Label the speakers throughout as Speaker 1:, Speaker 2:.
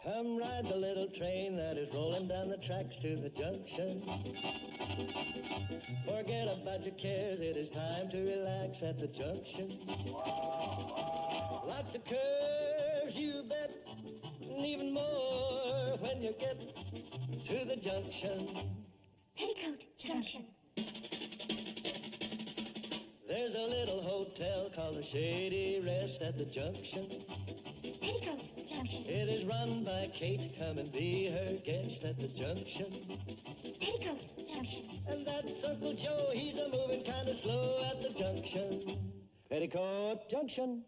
Speaker 1: Come ride the little train that is rolling down the tracks to the junction. Forget about your cares, it is time to relax at the junction. Lots of curves, you bet, and even more when you get to the junction.
Speaker 2: Petticoat Junction.
Speaker 1: There's a little hotel called the Shady Rest at the junction.
Speaker 2: Petticoat Junction.
Speaker 1: It is run by Kate. Come and be her guest at the junction.
Speaker 2: Petticoat Junction.
Speaker 1: And that's Uncle Joe, he's a moving kind of slow at the junction. Petticoat Junction.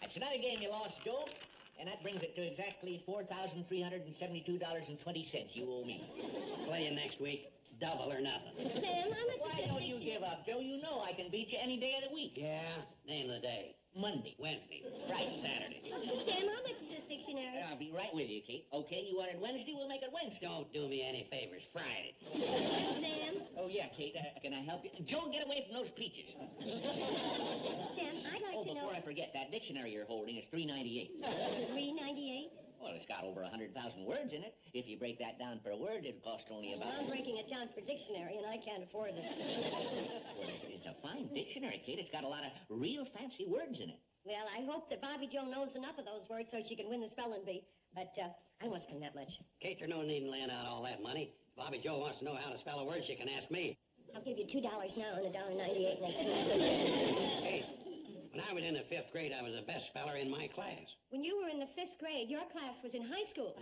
Speaker 3: That's another game you lost, Joe. And that brings it to exactly $4,372.20 you owe me.
Speaker 4: Play you next week. Double or nothing.
Speaker 2: Sam, how much
Speaker 3: Why
Speaker 2: is
Speaker 3: don't you give up, Joe? You know I can beat you any day of the week.
Speaker 4: Yeah? Name of the day.
Speaker 3: Monday.
Speaker 4: Wednesday.
Speaker 3: Right.
Speaker 4: Saturday.
Speaker 2: Sam, how much is this dictionary?
Speaker 3: I'll be right with you, Kate. Okay, you wanted Wednesday, we'll make it Wednesday.
Speaker 4: Don't do me any favors. Friday.
Speaker 2: Sam?
Speaker 3: Oh, yeah, Kate, can I help you? Joe, get away from those peaches.
Speaker 2: Sam, I'd like to know...
Speaker 3: Before I forget, that dictionary you're holding is $3.98.
Speaker 2: $3.98?
Speaker 3: Well, it's got over 100,000 words in it. If you break that down per word, it'll cost only about...
Speaker 2: Well, I'm breaking it down for dictionary, and I can't afford it.
Speaker 3: Well, it's a fine dictionary, Kate. It's got a lot of real fancy words in it.
Speaker 2: Well, I hope that Bobby Joe knows enough of those words so she can win the spelling bee. But I won't spend that much.
Speaker 4: Kate, there's no need in laying out all that money. If Bobby Joe wants to know how to spell a word, she can ask me.
Speaker 2: I'll give you $2 now and $1.98 next week.
Speaker 4: Hey, when I was in the 5th grade, I was the best speller in my class.
Speaker 2: When you were in the 5th grade, your class was in high school.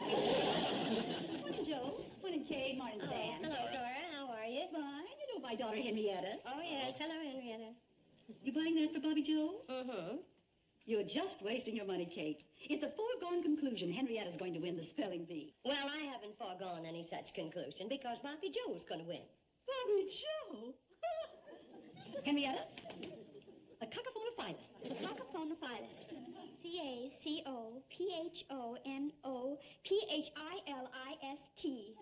Speaker 5: Morning, Joe. Morning, Kate. Morning, Sam.
Speaker 2: Hello, Cora. How are you?
Speaker 5: Fine. You know my daughter, Henrietta.
Speaker 2: Oh, yes. Hello, Henrietta.
Speaker 5: You buying that for Bobby Joe?
Speaker 2: Mm-hmm.
Speaker 5: You're just wasting your money, Kate. It's a foregone conclusion Henrietta's going to win the spelling bee.
Speaker 2: Well, I haven't foregone any such conclusion because Bobby Joe's going to win.
Speaker 5: Bobby Joe? Henrietta, a cacophonophilus.
Speaker 6: Cacophonophilus. C-A-C-O-P-H-O-N-O-P-H-I-L-I-S-T.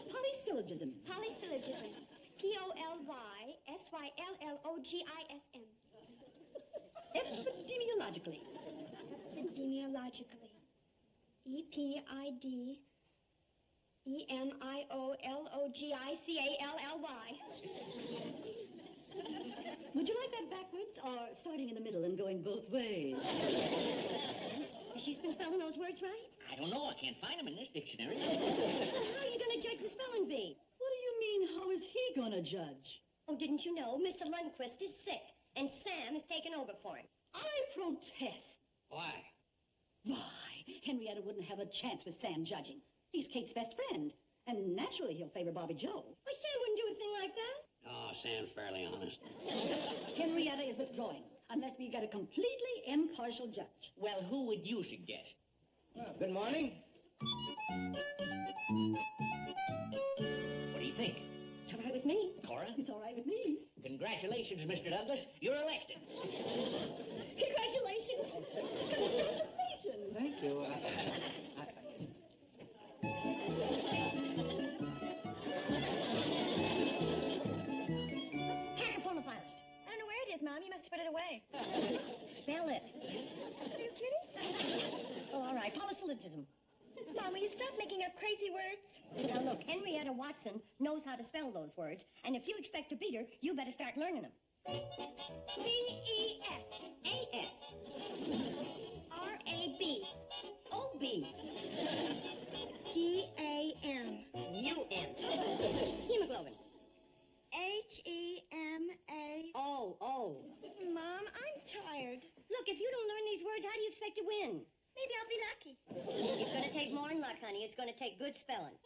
Speaker 5: Polysyllogism.
Speaker 6: Polysyllogism. P-O-L-Y-S-Y-L-L-O-G-I-S-M.
Speaker 5: Epidemiologically.
Speaker 6: Epidemiologically. E-P-I-D-E-M-I-O-L-O-G-I-C-A-L-L-Y.
Speaker 5: Would you like that backwards or starting in the middle and going both ways?
Speaker 2: She's been spelling those words right?
Speaker 3: I don't know. I can't find them in this dictionary.
Speaker 2: Well, how are you going to judge the spelling bee?
Speaker 5: What do you mean, how is he going to judge?
Speaker 2: Oh, didn't you know Mr. Lundquist is sick, and Sam has taken over for him?
Speaker 5: I protest.
Speaker 4: Why?
Speaker 5: Why, Henrietta wouldn't have a chance with Sam judging. He's Kate's best friend, and naturally he'll favor Bobby Joe.
Speaker 2: Why, Sam wouldn't do a thing like that.
Speaker 4: Oh, Sam's fairly honest.
Speaker 5: Henrietta is withdrawing, unless we get a completely impartial judge.
Speaker 3: Well, who would you suggest?
Speaker 1: Good morning.
Speaker 3: What do you think?
Speaker 2: It's all right with me.
Speaker 3: Cora?
Speaker 5: It's all right with me.
Speaker 3: Congratulations, Mr. Douglas. You're elected.
Speaker 2: Congratulations.
Speaker 5: Congratulations.
Speaker 1: Thank you.
Speaker 2: Cacophonophilus.
Speaker 6: I don't know where it is, Mom. You must have put it away.
Speaker 2: Spell it.
Speaker 6: Are you kidding?
Speaker 2: Oh, all right. Polysyllogism.
Speaker 6: Mom, will you stop making up crazy words?
Speaker 2: Now, look, Henrietta Watson knows how to spell those words, and if you expect to beat her, you better start learning them. C-E-S-A-S.
Speaker 6: R-A-B.
Speaker 2: O-B.
Speaker 6: G-A-M.
Speaker 2: U-M. Hemoglobin.
Speaker 6: H-E-M-A.
Speaker 2: O.
Speaker 6: Mom, I'm tired.
Speaker 2: Look, if you don't learn these words, how do you expect to win?
Speaker 6: Maybe I'll be lucky.
Speaker 2: It's going to take more than luck, honey. It's going to take good spelling.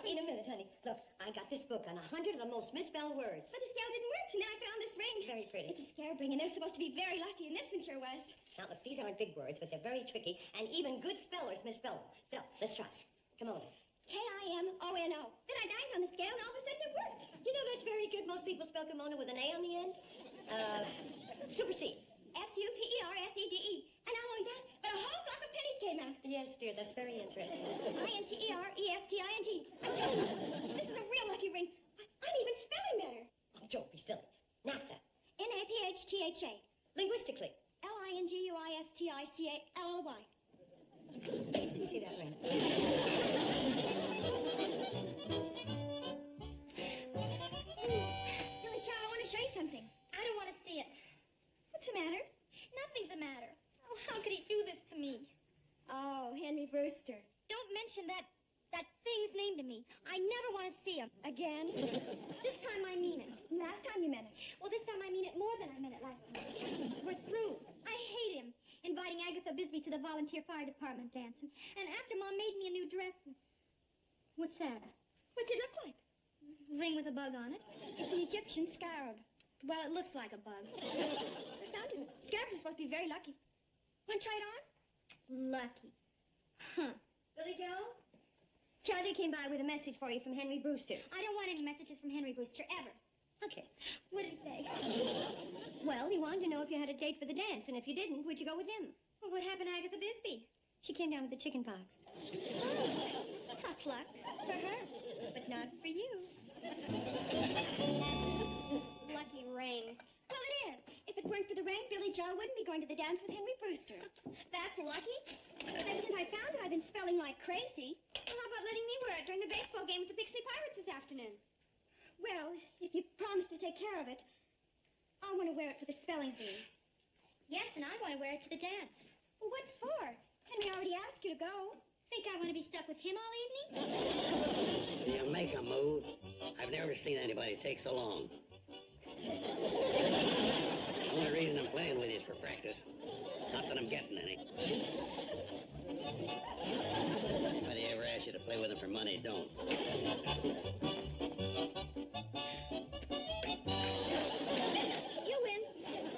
Speaker 2: in a minute, honey. Look, I got this book on 100 of the most misspelled words.
Speaker 6: But the scale didn't work, and then I found this ring.
Speaker 2: Very pretty.
Speaker 6: It's a scarab ring, and they're supposed to be very lucky, and this one sure was.
Speaker 2: Now, look, these aren't big words, but they're very tricky, and even good spellers misspell them. So, let's try. Come on.
Speaker 6: K-I-M-O-N-O. Then I banged on the scale, and all of a sudden it worked.
Speaker 2: You know, that's very good. Most people spell kimono with an A on the end. Super C.
Speaker 6: S-U-P-E-R-S-E-D-E. And not only that, but a whole flock of pennies came out.
Speaker 2: Yes, dear, that's very interesting.
Speaker 6: I-N-T-E-R-E-S-T-I-N-G. I'm telling you, this is a real lucky ring. I'm even spelling better.
Speaker 2: Oh, don't be silly. Naphtha.
Speaker 6: N-A-P-H-T-H-A.
Speaker 2: Linguistically.
Speaker 6: L-I-N-G-U-I-S-T-I-C-A-L-L-Y.
Speaker 2: Let me see that ring.
Speaker 6: Billy Joe, I want to show you something. I don't want to see it. What's the matter? Nothing's the matter. Oh, how could he do this to me? Oh, Henry Brewster. Don't mention that thing's name to me. I never want to see him. Again? This time I mean it. Last time you meant it. Well, this time I mean it more than I meant it last time. We're through. I hate him. Inviting Agatha Bisbee to the volunteer fire department dance. And after Mom made me a new dress. What's that? What's it look like? Ring with a bug on it. It's an Egyptian scarab. Well, it looks like a bug. I found it. Scarabs are supposed to be very lucky. Want to try it on? Lucky. Huh.
Speaker 2: Billy Joe? Charlie came by with a message for you from Henry Brewster.
Speaker 6: I don't want any messages from Henry Brewster, ever.
Speaker 2: Okay.
Speaker 6: What did he say?
Speaker 2: Well, he wanted to know if you had a date for the dance, and if you didn't, would you go with him?
Speaker 6: Well, what happened to Agatha Bisbee?
Speaker 2: She came down with the chicken pox.
Speaker 6: Oh, it's tough luck for her, but not for you. Lucky ring. Well, it is. If it weren't for the ring, Billy Joe wouldn't be going to the dance with Henry Brewster. That's lucky. Ever since I found it, I've been spelling like crazy. Well, how about letting me wear it during the baseball game with the Pixley Pirates this afternoon? Well, if you promise to take care of it, I want to wear it for the spelling bee. Yes, and I want to wear it to the dance. Well, what for? Henry already asked you to go. Think I want to be stuck with him all evening?
Speaker 4: You make a move. I've never seen anybody take so long. The only reason I'm playing with you is for practice. Not that I'm getting any. Anybody ever asks you to play with them for money, don't.
Speaker 6: You win.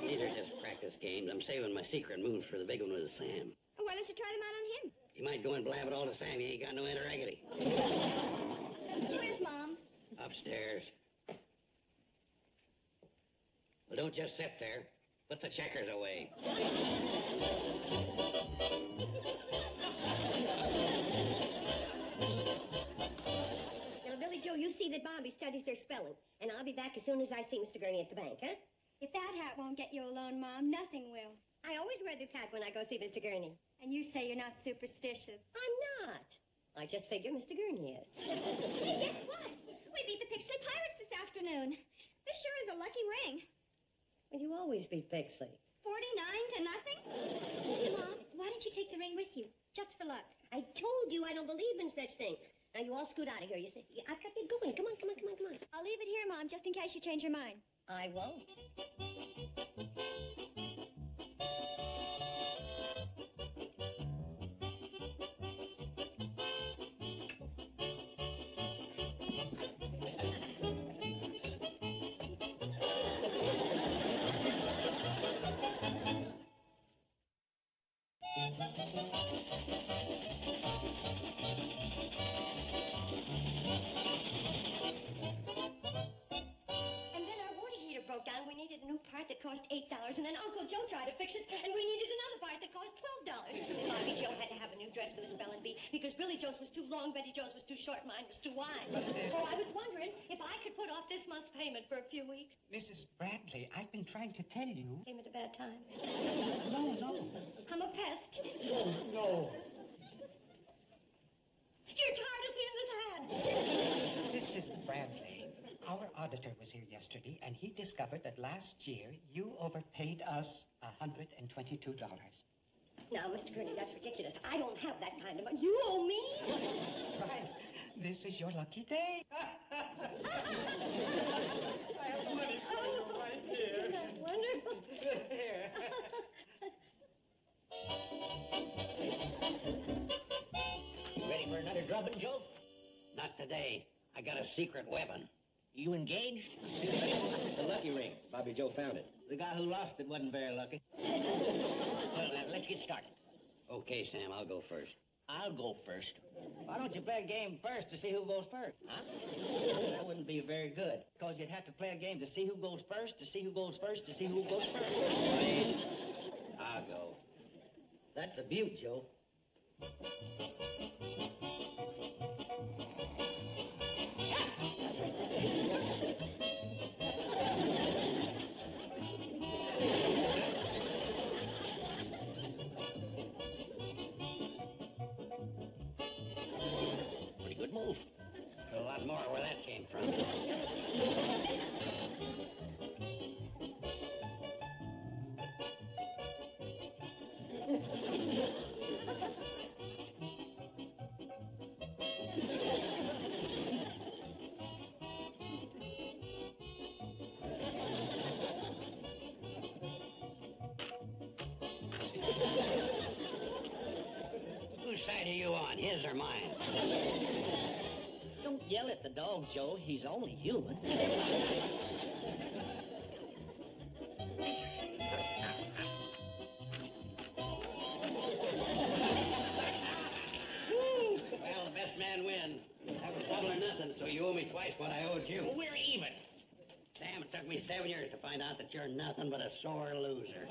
Speaker 4: These are just practice games. I'm saving my secret moves for the big one with Sam.
Speaker 6: Why don't you try them out on him?
Speaker 4: You might go and blab it all to Sam. He ain't got no interrogaty.
Speaker 6: Where's Mom?
Speaker 4: Upstairs. Well, don't just sit there. Put the checkers away.
Speaker 2: Now, Billy Joe, you see that Bobby studies their spelling, and I'll be back as soon as I see Mr. Gurney at the bank, huh?
Speaker 6: If that hat won't get you alone, Mom, nothing will.
Speaker 2: I always wear this hat when I go see Mr. Gurney.
Speaker 6: And you say you're not superstitious.
Speaker 2: I'm not. I just figure Mr. Gurney is.
Speaker 6: Hey, guess what? We beat the Pixley Pirates this afternoon. This sure is a lucky ring.
Speaker 2: Well, you always beat Pixley.
Speaker 6: 49 to nothing? Mom, why don't you take the ring with you? Just for luck.
Speaker 2: I told you I don't believe in such things. Now, you all scoot out of here. You say, I've got to get going. Come on, come on, come on, come on.
Speaker 6: I'll leave it here, Mom, just in case you change your mind.
Speaker 2: I won't. Cost $8, and then Uncle Joe tried to fix it, and we needed another part that cost $12. Bobby Joe had to have a new dress for the spelling bee because Billy Joe's was too long, Betty Joe's was too short, mine was too wide. So I was wondering if I could put off this month's payment for a few weeks.
Speaker 7: Mrs. Bradley, I've been trying to tell you.
Speaker 2: Came at a bad time.
Speaker 7: No.
Speaker 2: I'm a pest.
Speaker 7: No.
Speaker 2: You're tired of seeing this hat.
Speaker 7: Mrs. Bradley, our auditor was here yesterday, and he discovered that last year you overpaid us $122.
Speaker 2: Now, Mr. Gurney, that's ridiculous. I don't have that kind of money. You owe me?
Speaker 7: That's right. This is your lucky day. I have money for you right here.
Speaker 2: Isn't that wonderful?
Speaker 7: Here.
Speaker 3: You ready for another drubbing, Joe?
Speaker 4: Not today. I got a secret weapon.
Speaker 3: You engaged?
Speaker 8: It's a lucky ring. Bobby Joe found it. The guy who lost it wasn't very lucky.
Speaker 3: Well, let's get started.
Speaker 4: Okay, Sam, I'll go first.
Speaker 3: I'll go first.
Speaker 8: Why don't you play a game first to see who goes first?
Speaker 3: Huh?
Speaker 8: That wouldn't be very good, because you'd have to play a game to see who goes first, to see who goes first, to see who goes first.
Speaker 4: I'll go.
Speaker 8: That's a beaut, Joe.
Speaker 3: Pretty good move.
Speaker 4: A lot more where that came from. Whose side are you on, his or mine?
Speaker 8: Don't yell at the dog, Joe. He's only human.
Speaker 4: Well, the best man wins. That was double or nothing, so you owe me twice what I owed you.
Speaker 3: We're even.
Speaker 4: Sam, it took me 7 years to find out that you're nothing but a sore loser.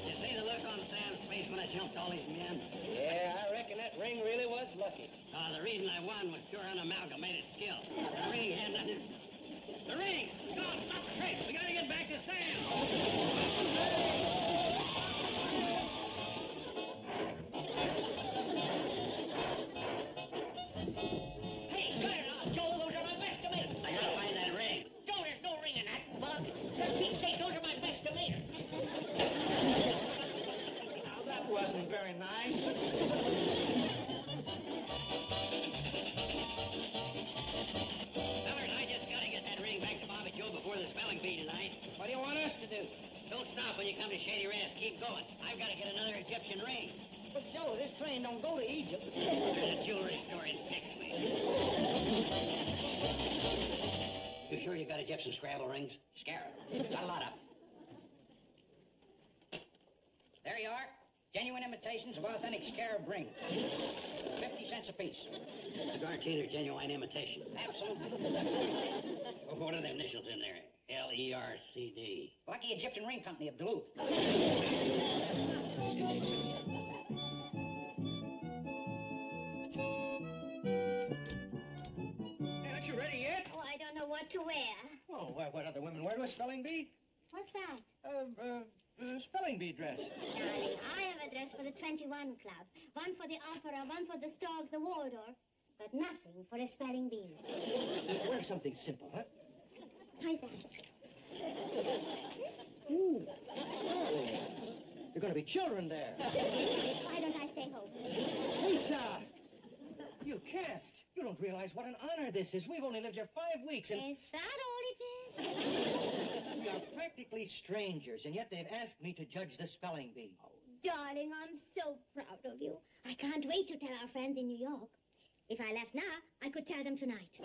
Speaker 4: You see the look on Sam's face when I jumped all these men?
Speaker 8: Yeah, I reckon that ring really was lucky.
Speaker 4: The reason I won was pure unamalgamated skill. The ring had nothing... The ring! Go on, stop the tricks! We gotta get back to Sam!
Speaker 3: Hey, cut it out, Joe. Those are my best tomatoes.
Speaker 4: I gotta find that ring.
Speaker 3: Joe, there's no ring in that. Well, for Pete's sake, those are my best tomatoes.
Speaker 8: Now, that wasn't very nice.
Speaker 4: Fellers, I just gotta get that ring back to Bobby Joe before the spelling bee tonight.
Speaker 8: What do you want us to do?
Speaker 4: Don't stop when you come to Shady Rest. Keep going. I've gotta get another Egyptian ring.
Speaker 8: But, Joe, this train don't go to Egypt.
Speaker 4: There's a jewelry store in Pixley. You sure you got Egyptian Scrabble rings?
Speaker 3: Scarab. Got a lot of them. There you are. Genuine imitations of authentic scarab ring. 50 cents apiece.
Speaker 4: You guarantee they're genuine imitation.
Speaker 3: Absolutely.
Speaker 4: Well, what are the initials in there? L-E-R-C-D.
Speaker 3: Lucky Egyptian Ring Company of Duluth.
Speaker 8: Aren't you ready yet?
Speaker 6: Oh, I don't know what to wear.
Speaker 8: Oh, what other women wear to a spelling bee?
Speaker 6: What's that?
Speaker 8: Spelling bee dress.
Speaker 6: Darling, I have a dress for the 21 Club. One for the opera, one for the Stork, the Waldorf. But nothing for a spelling bee.
Speaker 8: Wear something simple, huh?
Speaker 6: How's that?
Speaker 8: Ooh. Oh. You're going to be children there.
Speaker 6: Why don't I stay home?
Speaker 8: Lisa! You can't. You don't realize what an honor this is. We've only lived here 5 weeks, and
Speaker 6: Is that all it is?
Speaker 8: we are practically strangers, and yet they've asked me to judge the spelling bee.
Speaker 6: Darling, I'm so proud of you. I can't wait to tell our friends in New York. If I left now, I could tell them tonight.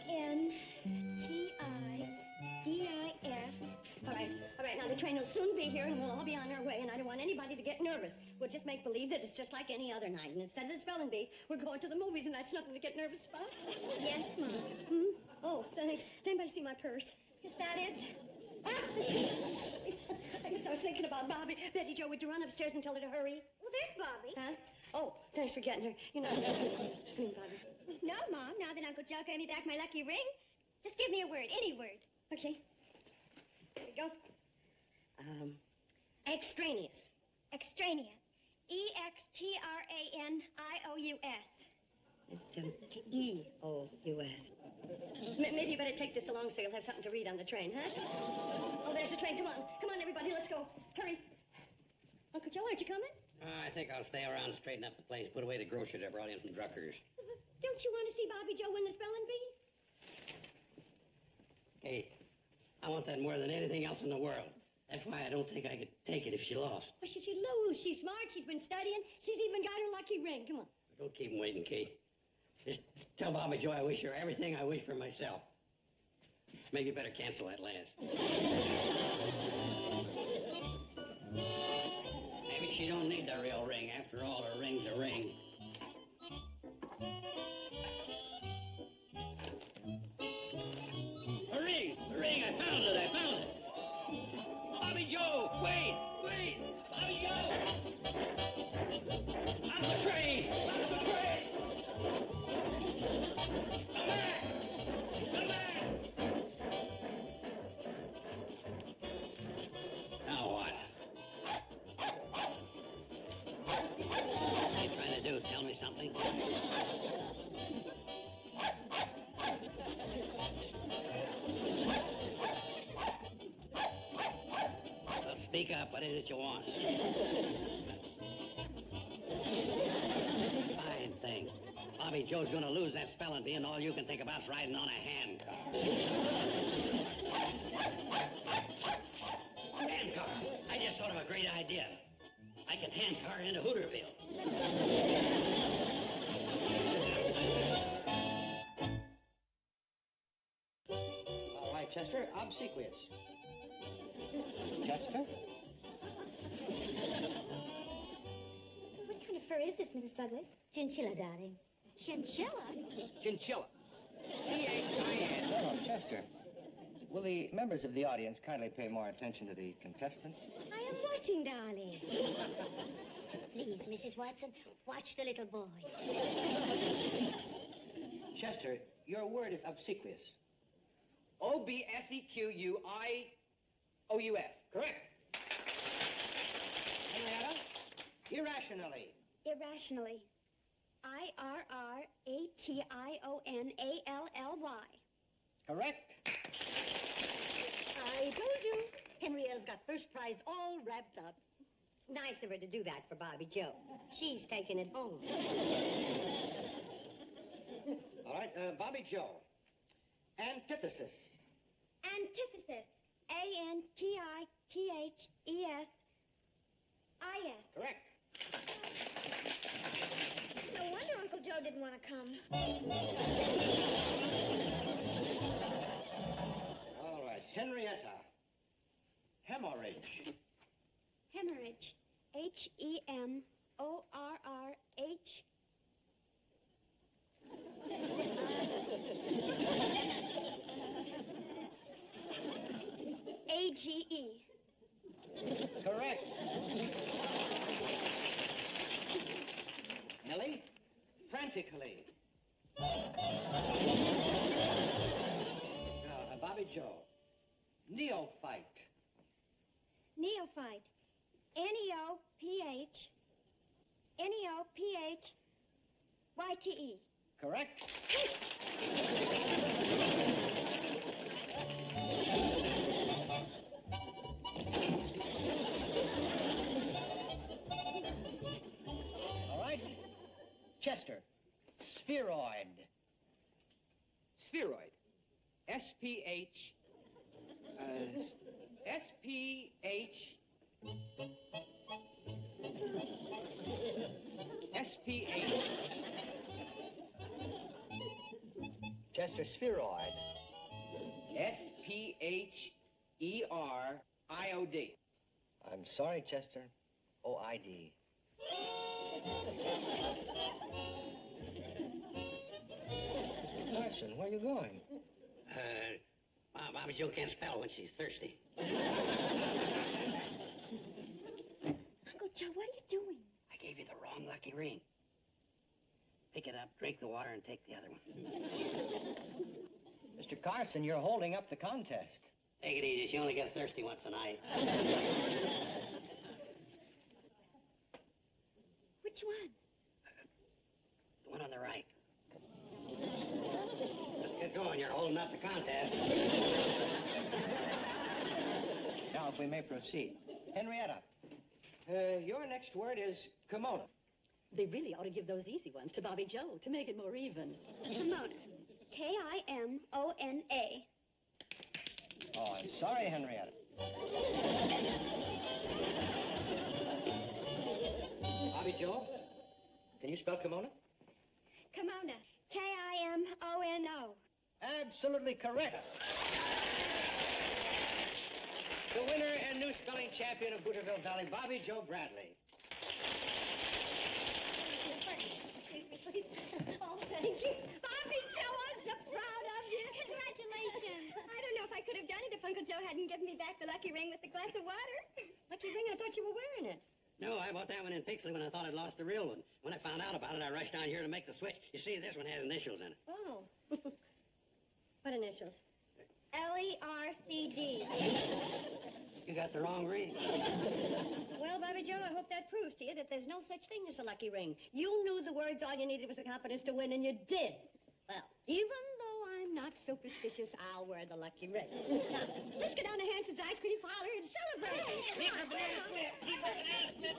Speaker 6: N-T-I-D-I-S.
Speaker 2: All right, now the train will soon be here and we'll all be on our way, and I don't want anybody to get nervous. We'll just make believe that it's just like any other night, and instead of the spelling bee, we're going to the movies, and that's nothing to get nervous about.
Speaker 6: Yes, Mom.
Speaker 2: Hmm? Oh, thanks. Did anybody see my purse?
Speaker 6: Is that it?
Speaker 2: I guess I was thinking about Bobby. Betty Jo, would you run upstairs and tell her to hurry?
Speaker 6: Well, there's Bobby.
Speaker 2: Huh? Oh, thanks for getting her. You know, I mean, Bobby.
Speaker 6: No, Mom, now that Uncle Joe gave me back my lucky ring, just give me a word, any word.
Speaker 2: Okay. Here we go. Extraneous.
Speaker 6: Extraneous. E-X-T-R-A-N-I-O-U-S.
Speaker 2: It's E-O-U-S. Maybe you better take this along so you'll have something to read on the train, huh? Oh, there's the train. Come on. Come on, everybody. Let's go. Hurry. Uncle Joe, aren't you coming?
Speaker 4: I think I'll stay around and straighten up the place, put away the groceries I brought in from Drucker's.
Speaker 2: Don't you want to see Bobby Joe win the spelling bee?
Speaker 4: Hey, I want that more than anything else in the world. That's why I don't think I could take it if she lost.
Speaker 2: Why should she lose? She's smart. She's been studying. She's even got her lucky ring. Come on.
Speaker 4: Don't keep him waiting, Kate. Just tell Bobby Joe I wish her everything I wish for myself. Maybe you better cancel that last. Maybe she don't need the real ring. After all, her ring's a ring. A ring! The ring! I found it! I found it! Bobby Joe! Wait! Wait! Bobby Joe! Stop the train! Stop the train! Come back! Come back! Now what? What are you trying to do? Tell me something? Well, speak up. What is it you want? Fine thing. Bobby Joe's gonna lose that spelling bee, and all you can think about's riding on a handcar. Handcar. I just thought of a great idea. I can handcar into Hooterville.
Speaker 8: All right, Chester, obsequious. Chester?
Speaker 6: What kind of fur is this, Mrs. Douglas? Chinchilla, darling. Chinchilla?
Speaker 8: Chinchilla. C-H-I-N. Oh, Chester. Will the members of the audience kindly pay more attention to the contestants?
Speaker 2: I am watching, darling. Please, Mrs. Watson, watch the little boy.
Speaker 8: Chester, your word is obsequious. O-B-S-E-Q-U-I-O-U-S. Correct. Henrietta? Irrationally.
Speaker 6: Irrationally. I-R-R-A-T-I-O-N-A-L-L-Y.
Speaker 8: Correct.
Speaker 5: I told you. Henrietta's got first prize all wrapped up.
Speaker 2: Nice of her to do that for Bobby Joe. She's taking it home.
Speaker 8: All right, Bobby Joe. Antithesis.
Speaker 6: Antithesis. A-N-T-I-T-H-E-S-I-S.
Speaker 8: Correct.
Speaker 6: No wonder Uncle Joe didn't want to come.
Speaker 8: All right, Henrietta. Hemorrhage.
Speaker 6: Hemorrhage. H-E-M-O-R-R-H. A-G-E.
Speaker 8: Correct. Millie? Frantically. Bobby Joe. Neophyte.
Speaker 6: Neophyte. N-E-O-P-H. N-E-O-P-H-Y-T-E.
Speaker 8: Correct. All right. Chester. Spheroid.
Speaker 3: Spheroid. S-P-H... S-P-H... S-P-H...
Speaker 8: Chester, spheroid.
Speaker 3: S-P-H-E-R-I-O-D.
Speaker 8: I'm sorry, Chester. O-I-D. Carson, where are you going?
Speaker 4: Bobby Joe can't spell when she's thirsty.
Speaker 6: Uncle Joe, what are you doing?
Speaker 4: I gave you the wrong lucky ring. Pick it up, drink the water, and take the other one.
Speaker 8: Mr. Carson, you're holding up the contest.
Speaker 4: Take it easy. She only gets thirsty once a night.
Speaker 6: Which one?
Speaker 4: The one on the right. Let's get going. You're holding up the contest.
Speaker 8: Now, if we may proceed. Henrietta, your next word is kimono.
Speaker 5: They really ought to give those easy ones to Bobby Joe to make it more even.
Speaker 6: Kimono. K-I-M-O-N-A.
Speaker 8: Oh, I'm sorry, Henrietta. Bobby Joe, can you spell kimono?
Speaker 2: Kimono. K-I-M-O-N-O.
Speaker 8: Absolutely correct. The winner and new spelling champion of Booterville Valley, Bobby Joe Bradley.
Speaker 2: Excuse me, please. Oh, thank you. Bobby Joe, I'm so proud of you.
Speaker 6: Congratulations.
Speaker 2: I don't know if I could have done it if Uncle Joe hadn't given me back the lucky ring with the glass of water. Lucky ring? I thought you were wearing it.
Speaker 4: No, I bought that one in Pixley when I thought I'd lost the real one. When I found out about it, I rushed down here to make the switch. You see, this one has initials in it.
Speaker 2: Oh. What initials?
Speaker 6: L-E-R-C-D.
Speaker 4: You got the wrong ring.
Speaker 2: Well, Bobby Joe, I hope that proves to you that there's no such thing as a lucky ring. You knew the words, all you needed was the confidence to win, and you did. Well, even though I'm not superstitious, I'll wear the lucky ring. Now, let's go down to Hanson's Ice Cream Parlor and celebrate.
Speaker 4: Leave her banana split! Leave her banana split!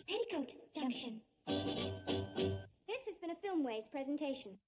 Speaker 6: Petticoat Junction. This has been a Filmways presentation.